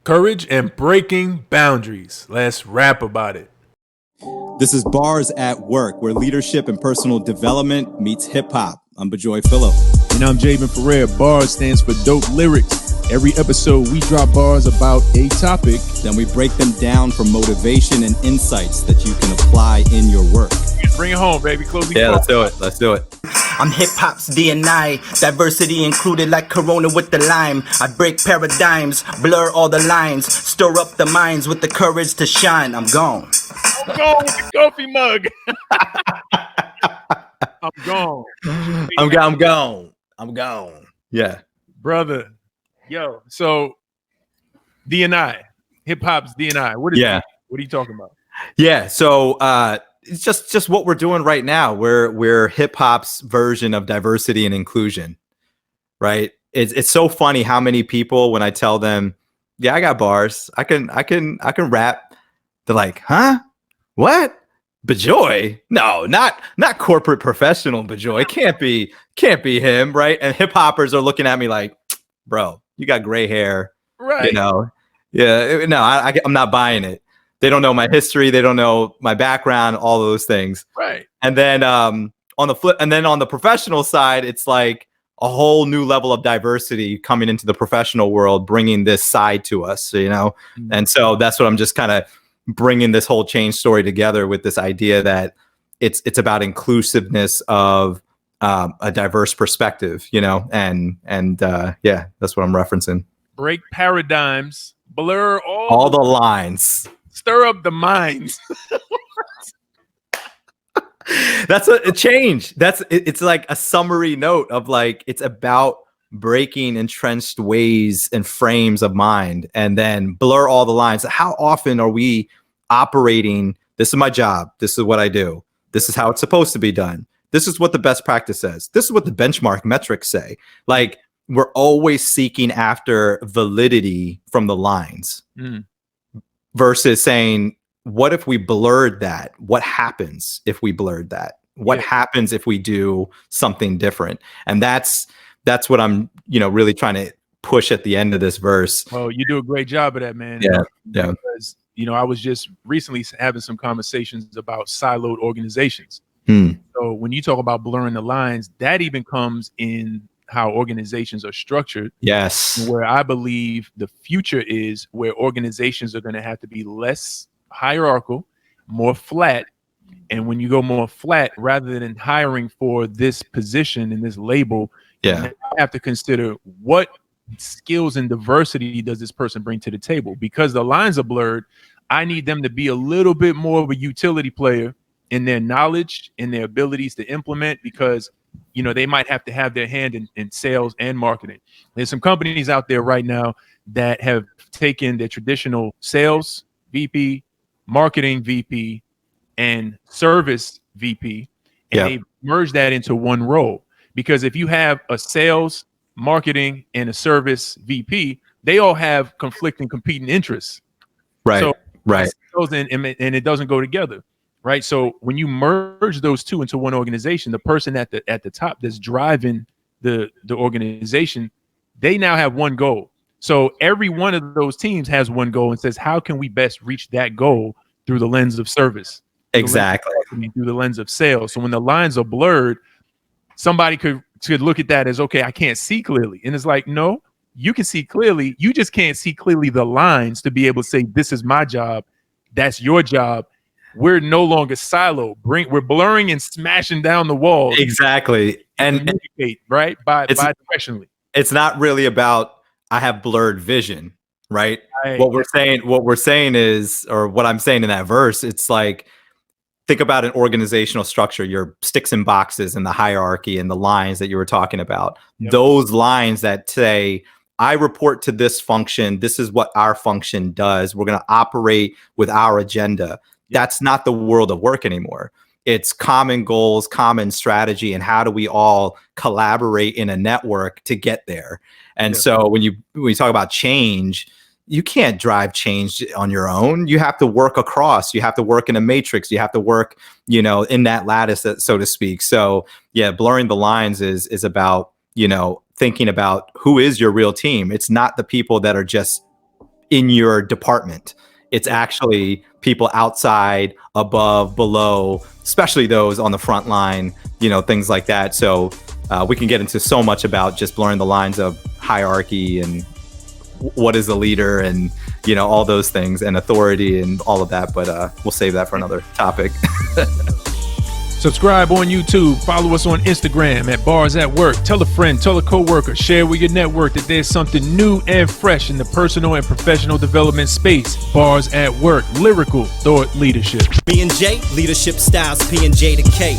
Courage and breaking boundaries. Let's rap about it. This is Bars at Work, where leadership and personal development meets hip hop. I'm Bajoy Phillip. And I'm Javen Ferrer. Bars stands for dope lyrics. Every episode, we drop bars about a topic. Then we break them down for motivation and insights that you can apply in your work. Bring it home, baby. Close the let's do it. Let's do it. I'm hip-hop's D&I, diversity included like Corona with the lime. I break paradigms, blur all the lines, stir up the minds with the courage to shine. I'm gone. I'm gone with the coffee mug. I'm gone. I'm gone. Yeah. Brother. Yo, so D&I, hip-hop's D&I. What are you talking about? Yeah, so it's just what we're doing right now. We're hip hop's version of diversity and inclusion, right? It's so funny how many people, when I tell them, yeah, I got bars, I can rap, they're like, huh? What? Bajoy? No, not corporate professional Bajoy. Can't be him, right? And hip hoppers are looking at me like, bro, you got gray hair, right? You know, yeah, no, I'm not buying it. They don't know my history. They don't know my background, all those things. Right. And then on the professional side, it's like a whole new level of diversity coming into the professional world, bringing this side to us, you know? Mm-hmm. And so that's what I'm just kind of bringing this whole change story together with this idea that it's about inclusiveness of a diverse perspective, you know? And yeah, that's what I'm referencing. Break paradigms, blur all the lines. Stir up the minds. That's a change. It's like a summary note of like, it's about breaking entrenched ways and frames of mind and then blur all the lines. How often are we operating? This is my job. This is what I do. This is how it's supposed to be done. This is what the best practice says. This is what the benchmark metrics say. Like, we're always seeking after validity from the lines. Versus saying, what if we blurred that? What happens if we blurred that? What happens if we do something different? And that's what I'm, really trying to push at the end of this verse. Well, you do a great job of that, man. Yeah. Because, I was just recently having some conversations about siloed organizations. So when you talk about blurring the lines, that even comes in how organizations are structured. Yes. Where I believe the future is where organizations are going to have to be less hierarchical, more flat. And when you go more flat, rather than hiring for this position and this label, you have to consider what skills and diversity does this person bring to the table? Because the lines are blurred, I need them to be a little bit more of a utility player in their knowledge, in their abilities to implement, because they might have to have their hand in sales and marketing. There's some companies out there right now that have taken their traditional sales VP, marketing VP, and service VP, and they've merged that into one role. Because if you have a sales, marketing, and a service VP, they all have conflicting, competing interests. Right. So, right. And it doesn't go together. Right. So when you merge those two into one organization, the person at the top that's driving the organization, they now have one goal. So every one of those teams has one goal and says, how can we best reach that goal through the lens of service? Exactly. Through the lens of sales. So when the lines are blurred, somebody could look at that as, okay, I can't see clearly. And it's like, no, you can see clearly. You just can't see clearly the lines to be able to say, this is my job. That's your job. We're no longer siloed. We're blurring and smashing down the walls. Exactly. And right bi-directionally. It's not really about I have blurred vision, right? What we're saying is, or what I'm saying in that verse, it's like, think about an organizational structure, your sticks and boxes and the hierarchy and the lines that you were talking about. Those lines that say, I report to this function. This is what our function does. We're going to operate with our agenda. That's not the world of work anymore. It's common goals, common strategy, and how do we all collaborate in a network to get there? And so when you talk about change, you can't drive change on your own. You have to work across. You have to work in a matrix. You have to work, in that lattice, so to speak. So blurring the lines is about, thinking about who is your real team. It's not the people that are just in your department. It's actually people outside, above, below, especially those on the front line, things like that. So we can get into so much about just blurring the lines of hierarchy and what is a leader and, all those things and authority and all of that. But we'll save that for another topic. Subscribe on YouTube. Follow us on Instagram at Bars at Work. Tell a friend, tell a coworker, share with your network that there's something new and fresh in the personal and professional development space. Bars at Work, lyrical thought leadership. B&J, leadership styles, P&J to K.